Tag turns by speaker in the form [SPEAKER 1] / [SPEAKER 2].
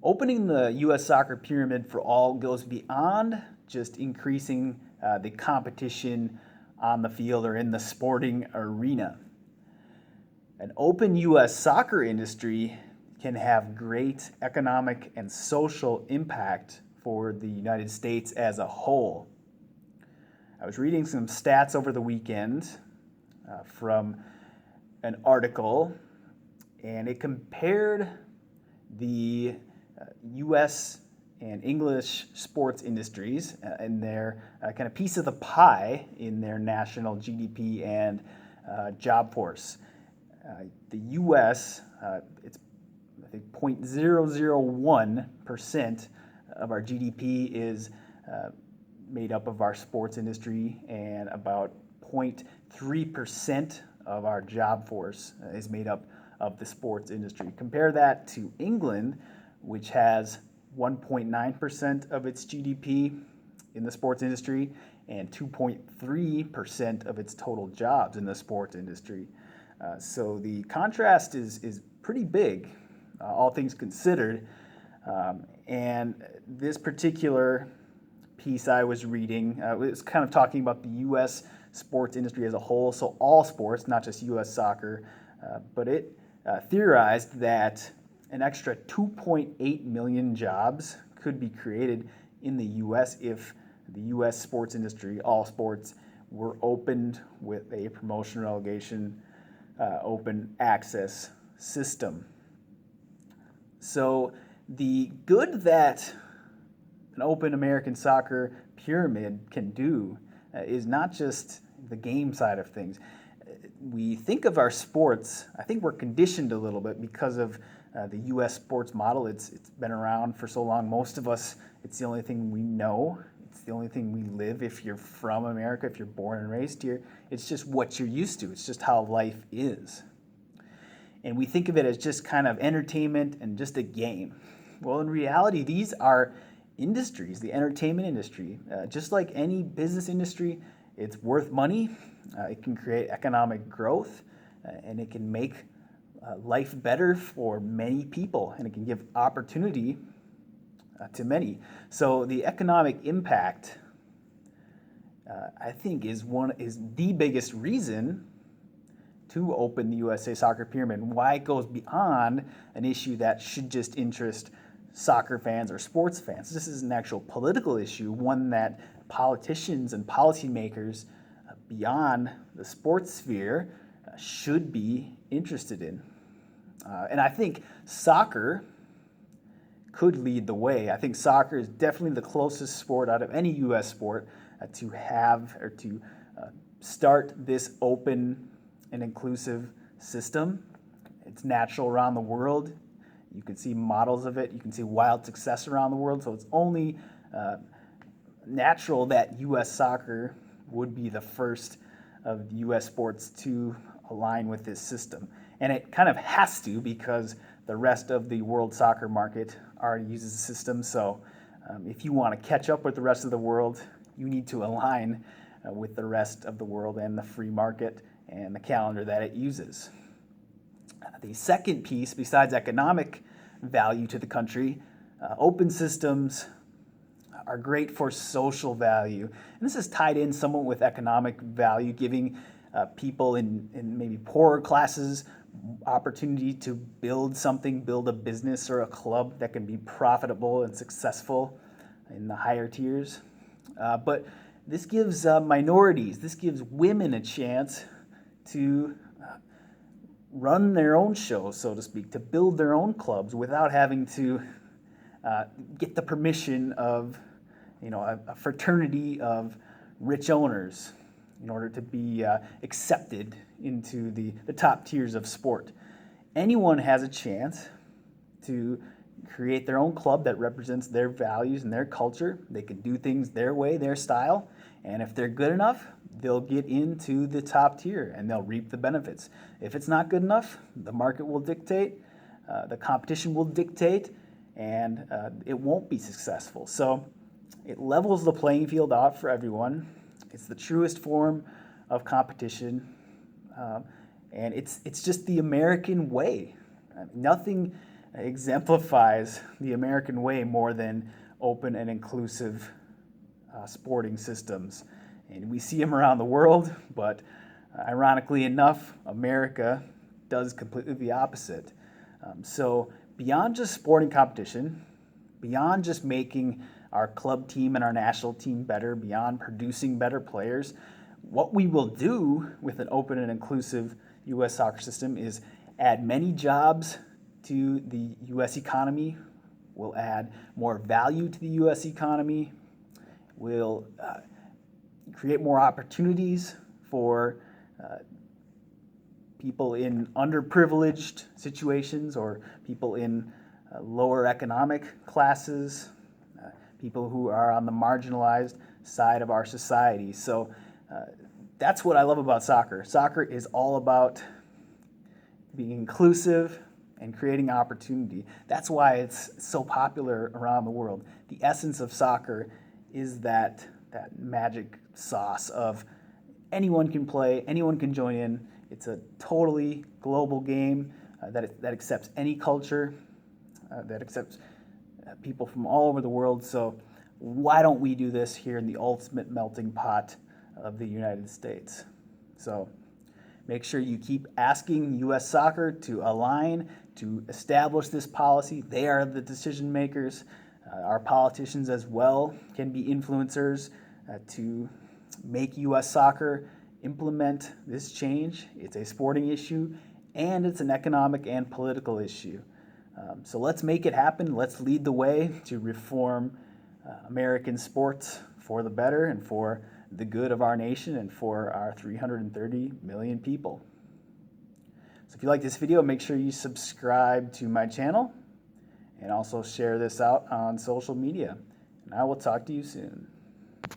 [SPEAKER 1] Opening the U.S. soccer pyramid for all goes beyond just increasing the competition on the field or in the sporting arena. An open U.S. soccer industry can have great economic and social impact for the United States as a whole. I was reading some stats over the weekend from an article, and it compared the U.S. and English sports industries and their kind of piece of the pie in their national GDP and job force. The U.S., it's I think 0.001% of our GDP is made up of our sports industry, and about 0.3% of our job force is made up of the sports industry. Compare that to England, which has 1.9% of its GDP in the sports industry and 2.3% of its total jobs in the sports industry. So the contrast is pretty big, all things considered. And this particular piece I was reading was kind of talking about the U.S. sports industry as a whole, so all sports, not just U.S. soccer, but it theorized that an extra 2.8 million jobs could be created in the U.S. if the U.S. sports industry, all sports, were opened with a promotion, relegation, open access system. So the good that an open American soccer pyramid can do is not just the game side of things. We think of our sports, I think we're conditioned a little bit because of the U.S. sports model. It's been around for so long. Most of us, it's the only thing we know. It's the only thing we live. If you're from America, if you're born and raised here, it's just what you're used to. It's just how life is. And we think of it as just kind of entertainment and just a game. Well, in reality, these are industries, the entertainment industry. Just like any business industry, it's worth money. It can create economic growth, and it can make life better for many people, and it can give opportunity to many. So the economic impact, I think, is the biggest reason to open the USA Soccer pyramid, and why it goes beyond an issue that should just interest soccer fans or sports fans. This is an actual political issue, one that politicians and policymakers beyond the sports sphere should be interested in. And I think soccer could lead the way. I think soccer is definitely the closest sport out of any U.S. sport to have or to start this open and inclusive system. It's natural around the world. You can see models of it. You can see wild success around the world. So it's only natural that U.S. soccer would be the first of the U.S. sports to align with this system. And it kind of has to, because the rest of the world soccer market already uses the system. So if you want to catch up with the rest of the world, you need to align with the rest of the world and the free market and the calendar that it uses. The second piece, besides economic value to the country, open systems are great for social value. And this is tied in somewhat with economic value, giving people in maybe poorer classes opportunity to build something, build a business or a club that can be profitable and successful in the higher tiers. But this gives minorities, this gives women a chance to run their own shows, so to speak, to build their own clubs without having to get the permission of, a fraternity of rich owners in order to be accepted into the top tiers of sport. Anyone has a chance to create their own club that represents their values and their culture. They can do things their way, their style, and if they're good enough, they'll get into the top tier and they'll reap the benefits. If it's not good enough, the market will dictate, the competition will dictate, and it won't be successful. So it levels the playing field out for everyone. It's the truest form of competition, and it's just the American way. Nothing exemplifies the American way more than open and inclusive sporting systems. And we see them around the world, but ironically enough, America does completely the opposite. So beyond just sporting competition, beyond just making our club team and our national team better, beyond producing better players, what we will do with an open and inclusive U.S. soccer system is add many jobs to the U.S. economy. We'll add more value to the U.S. economy. We'll create more opportunities for people in underprivileged situations or people in lower economic classes, people who are on the marginalized side of our society. So that's what I love about soccer. Soccer is all about being inclusive and creating opportunity. That's why it's so popular around the world. The essence of soccer is that magic sauce of anyone can play, anyone can join in. It's a totally global game that accepts any culture, that accepts people from all over the world. So why don't we do this here in the ultimate melting pot of the United States? So make sure you keep asking U.S. Soccer to align, to establish this policy. They are the decision makers. Our politicians as well can be influencers to make U.S. Soccer implement this change. It's a sporting issue, and it's an economic and political issue. So let's make it happen. Let's lead the way to reform American sports for the better and for the good of our nation and for our 330 million people. So if you like this video, make sure you subscribe to my channel and also share this out on social media. And I will talk to you soon.